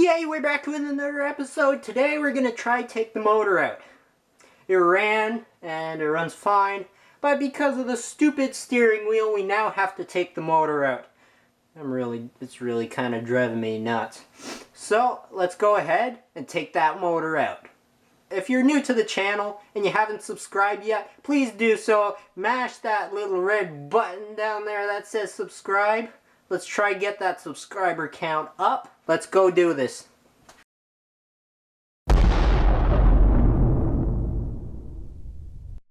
Yay, we're back with another episode. Today we're going to try take the motor out. It ran, and it runs fine, but because of the stupid steering wheel, we now have to take the motor out. It's really kind of driving me nuts. So, let's go ahead and take that motor out. If you're new to the channel and you haven't subscribed yet, please do so. Mash that little red button down there that says subscribe. Let's try get that subscriber count up. Let's go do this.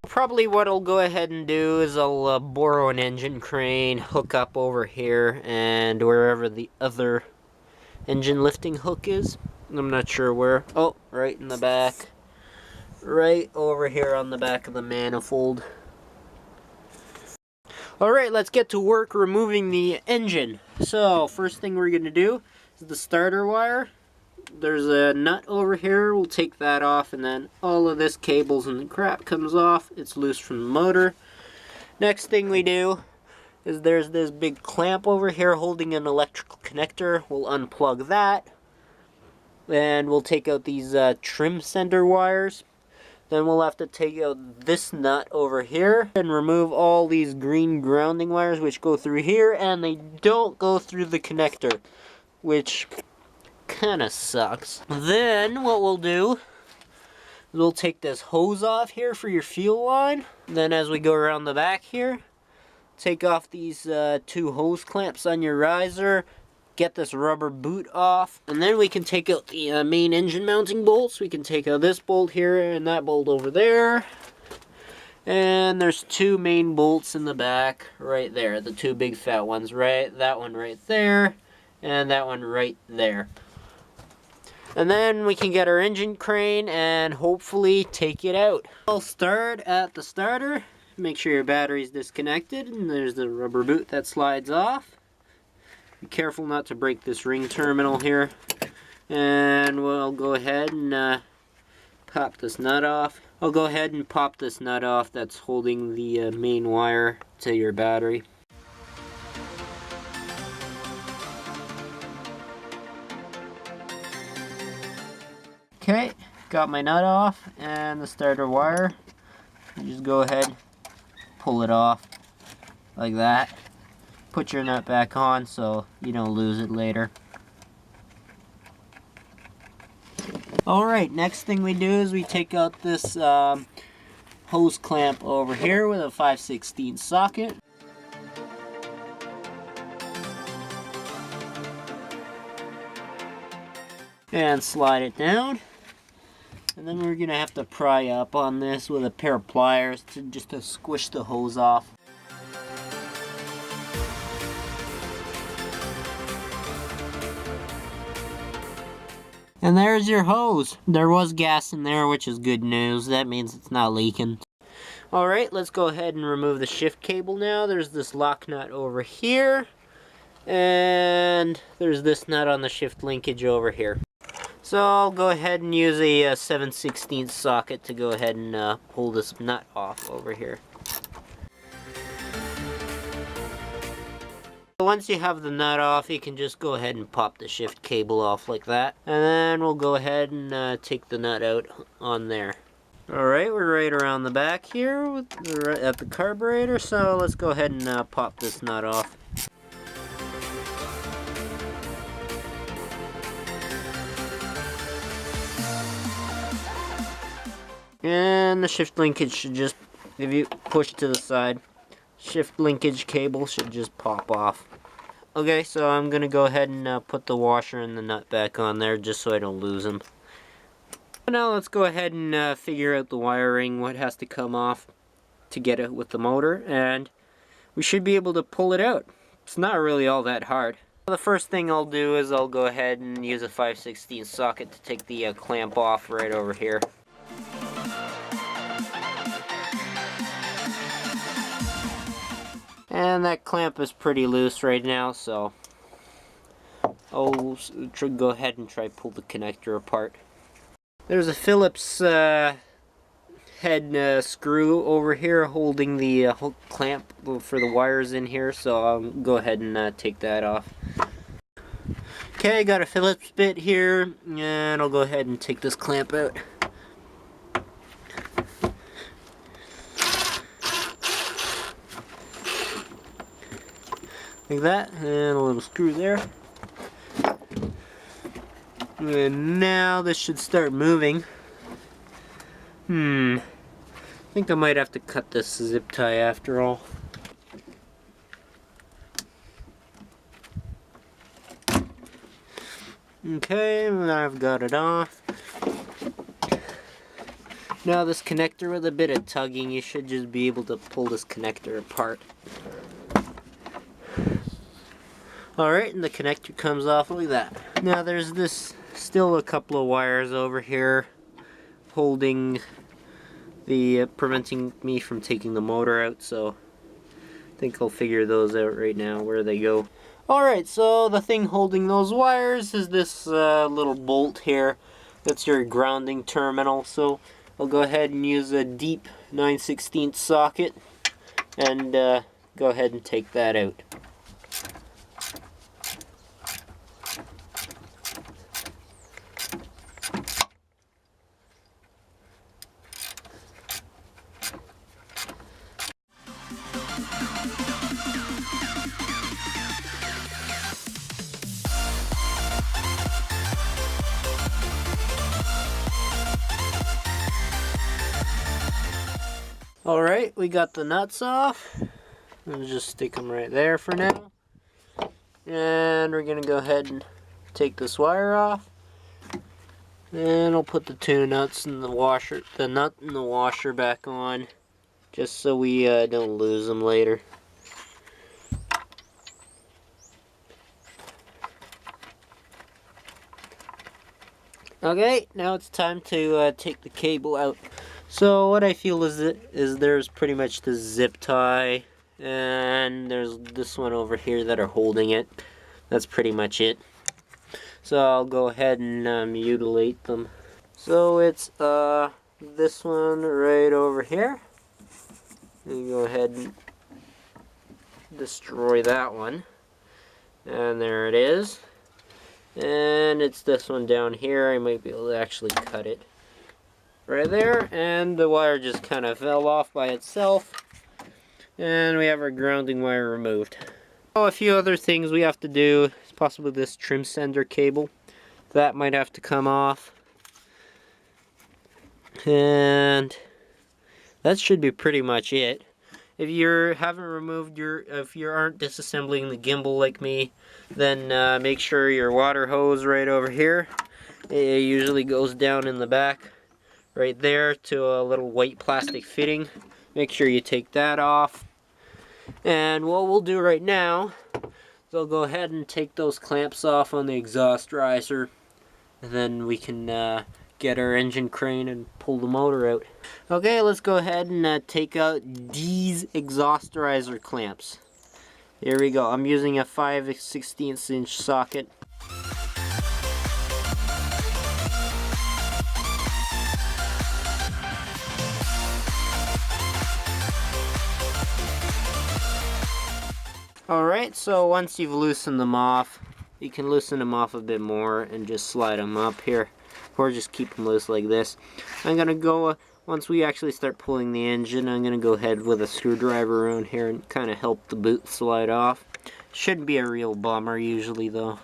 Probably what I'll go ahead and do is I'll borrow an engine crane, hook up over here, and wherever the other engine lifting hook is. I'm not sure where. Oh, right in the back. Right over here on the back of the manifold. Alright, let's get to work removing the engine. So, first thing we're going to do is the starter wire. There's a nut over here, we'll take that off, and then all of this cables and crap comes off. It's loose from the motor. Next thing we do is there's this big clamp over here holding an electrical connector. We'll unplug that. And we'll take out these trim center wires. Then we'll have to take out this nut over here and remove all these green grounding wires which go through here, and they don't go through the connector, which kind of sucks. Then what we'll do is we'll take this hose off here for your fuel line. Then as we go around the back here, take off these two hose clamps on your riser. Get this rubber boot off, and then we can take out the main engine mounting bolts. We can take out this bolt here and that bolt over there, and there's two main bolts in the back right there, the two big fat ones, right? That one right there, and that one right there. And then we can get our engine crane and hopefully take it out. I'll start at the starter. Make sure your battery's disconnected, and there's the rubber boot that slides off. Be careful not to break this ring terminal here. And we'll go ahead and pop this nut off. I'll go ahead and pop this nut off that's holding the main wire to your battery. Okay, got my nut off and the starter wire. You just go ahead, pull it off like that. Put your nut back on so you don't lose it later. Alright, next thing we do is we take out this hose clamp over here with a 5/16 socket. And slide it down. And then we're going to have to pry up on this with a pair of pliers just to squish the hose off. And there's your hose. There was gas in there, which is good news. That means it's not leaking. Alright, let's go ahead and remove the shift cable now. There's this lock nut over here. And there's this nut on the shift linkage over here. So I'll go ahead and use a 7/16 socket to go ahead and pull this nut off over here. Once you have the nut off, you can just go ahead and pop the shift cable off like that. And then we'll go ahead and take the nut out on there. Alright, we're right around the back here at the carburetor, so let's go ahead and pop this nut off. And the shift linkage should just, if you push to the side, shift linkage cable should just pop off. Okay, so I'm going to go ahead and put the washer and the nut back on there just so I don't lose them. Now let's go ahead and figure out the wiring, what has to come off to get it with the motor, and we should be able to pull it out. It's not really all that hard. The first thing I'll do is I'll go ahead and use a 5/16 socket to take the clamp off right over here. And that clamp is pretty loose right now, so I'll go ahead and try pull the connector apart. There's a Phillips head screw over here holding the hook clamp for the wires in here, so I'll go ahead and take that off. Okay, Okay, got a Phillips bit here, and I'll go ahead and take this clamp out. Like that, and a little screw there. And now this should start moving. I think I might have to cut this zip tie after all. Okay, I've got it off. Now this connector, with a bit of tugging, you should just be able to pull this connector apart. Alright, and the connector comes off like that. Now there's still a couple of wires over here holding preventing me from taking the motor out, so I think I'll figure those out right now, where they go. Alright, so the thing holding those wires is this little bolt here. That's your grounding terminal, so I'll go ahead and use a deep 9/16 socket and go ahead and take that out. Alright, we got the nuts off. I'll just stick them right there for now. And we're going to go ahead and take this wire off. And I'll put the two nuts in the washer, the nut and the washer back on, just so we don't lose them later. Okay, now it's time to take the cable out. So what I feel is there's pretty much the zip tie, and there's this one over here that are holding it. That's pretty much it. So I'll go ahead and mutilate them. So it's this one right over here. You go ahead and destroy that one. And there it is. And it's this one down here. I might be able to actually cut it right there, and the wire just kind of fell off by itself, and we have our grounding wire removed. Oh, a few other things we have to do is possibly this trim sender cable. That might have to come off, and that should be pretty much it. If you haven't removed if you aren't disassembling the gimbal like me, then make sure your water hose right over here. It usually goes down in the back right there to a little white plastic fitting. Make sure you take that off. And what we'll do right now is I'll go ahead and take those clamps off on the exhaust riser, and then we can get our engine crane and pull the motor out. Okay, let's go ahead and take out these exhaust riser clamps. Here we go. I'm using a 5/16 inch socket. Alright, so once you've loosened them off, you can loosen them off a bit more and just slide them up here, or just keep them loose like this. I'm going to go, once we actually start pulling the engine, I'm going to go ahead with a screwdriver around here and kind of help the boot slide off. Shouldn't be a real bummer usually though.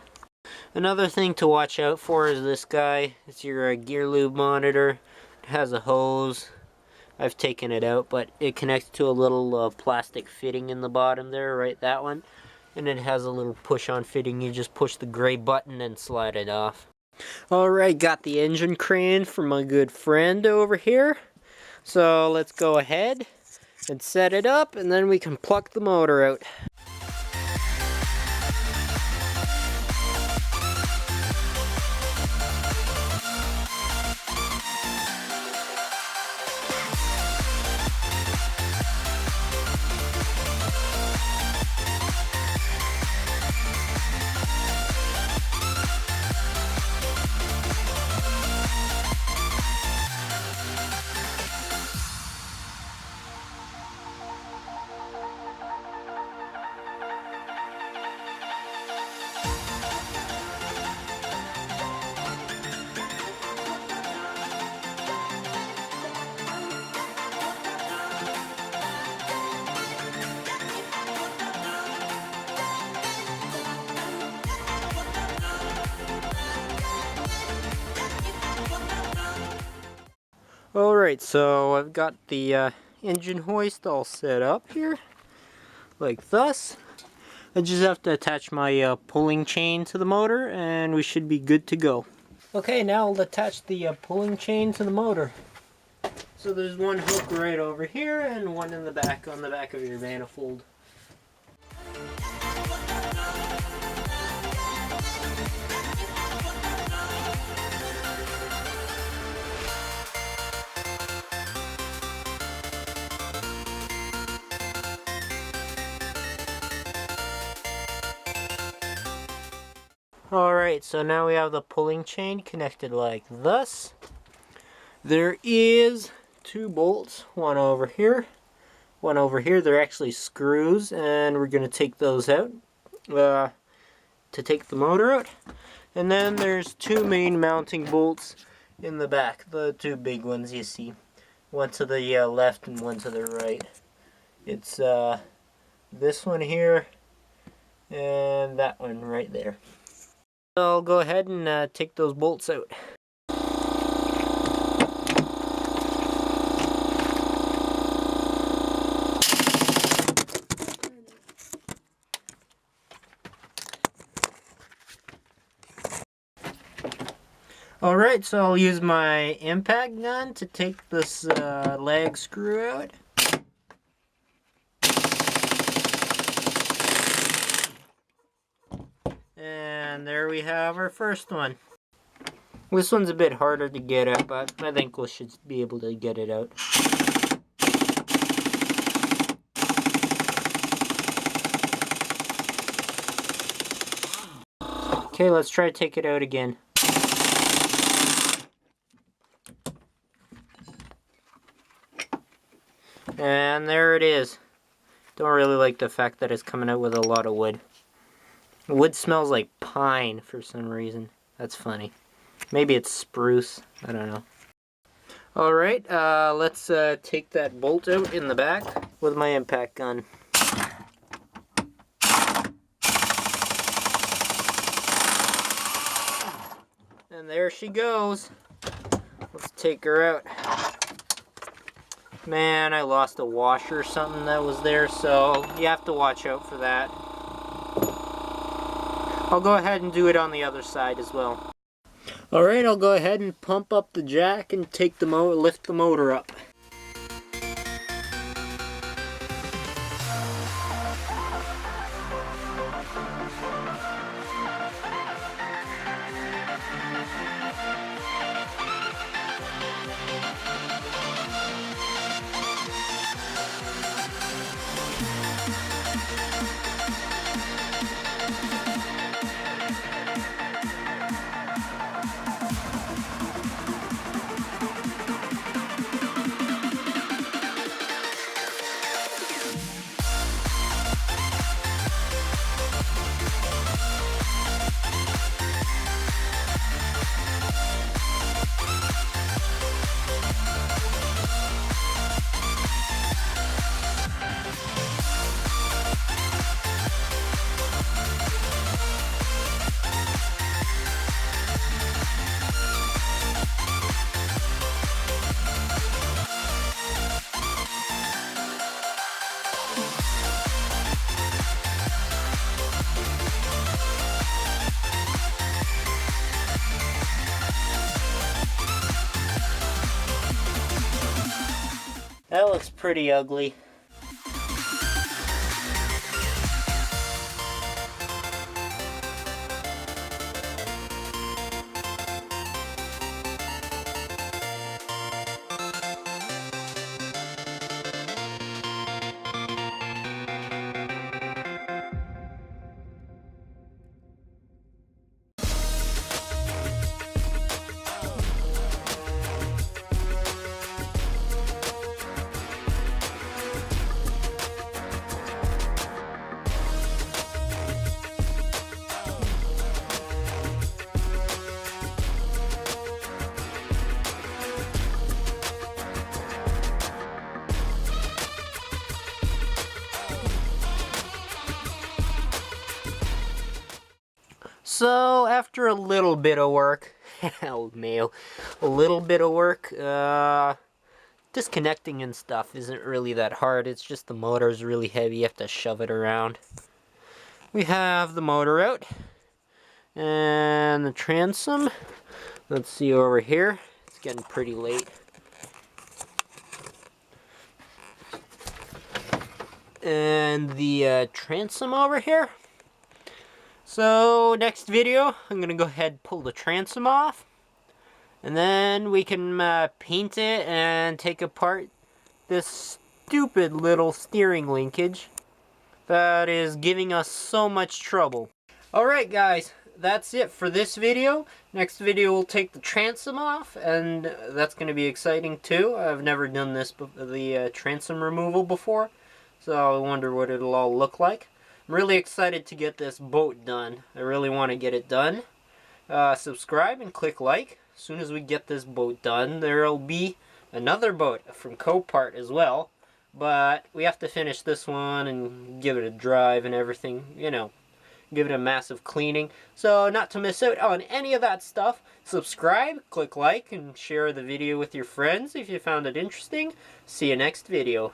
Another thing to watch out for is this guy. It's your gear lube monitor. It has a hose. I've taken it out, but it connects to a little plastic fitting in the bottom there, right, that one. And it has a little push-on fitting. You just push the gray button and slide it off. Alright, got the engine crane from my good friend over here. So let's go ahead and set it up, and then we can pluck the motor out. Alright, so I've got the engine hoist all set up here, like thus. I just have to attach my pulling chain to the motor and we should be good to go. Okay, now I'll attach the pulling chain to the motor. So there's one hook right over here and one in the back, on the back of your manifold. Alright, so now we have the pulling chain connected like thus. There is 2 bolts, one over here, one over here. They're actually screws, and we're going to take those out to take the motor out. And then there's 2 main mounting bolts in the back, the 2 big ones you see. One to the left and one to the right. It's this one here and that one right there. So I'll go ahead and take those bolts out. Alright, so I'll use my impact gun to take this lag screw out. And there we have our first one. This one's a bit harder to get out, but I think we should be able to get it out. Okay, let's try to take it out again. And there it is. Don't really like the fact that it's coming out with a lot of wood. Wood smells like pine for some reason. That's funny. Maybe it's spruce. I don't know. Alright, let's take that bolt out in the back with my impact gun. And there she goes. Let's take her out. Man, I lost a washer or something that was there, so you have to watch out for that. I'll go ahead and do it on the other side as well. Alright, I'll go ahead and pump up the jack and take the lift the motor up. That looks pretty ugly. So after a little bit of work, old mail, a little bit of work, disconnecting and stuff isn't really that hard. It's just the motor is really heavy. You have to shove it around. We have the motor out and the transom. Let's see over here. It's getting pretty late. And the transom over here. So next video, I'm gonna go ahead and pull the transom off, and then we can paint it and take apart this stupid little steering linkage that is giving us so much trouble. Alright guys, that's it for this video. Next video we'll take the transom off, and that's going to be exciting too. I've never done this, the transom removal before, so I wonder what it'll all look like. I'm really excited to get this boat done. I really want to get it done. Subscribe and click like. As soon as we get this boat done, there'll be another boat from Copart as well. But we have to finish this one and give it a drive and everything, you know. Give it a massive cleaning. So not to miss out on any of that stuff, subscribe, click like, and share the video with your friends if you found it interesting. See you next video.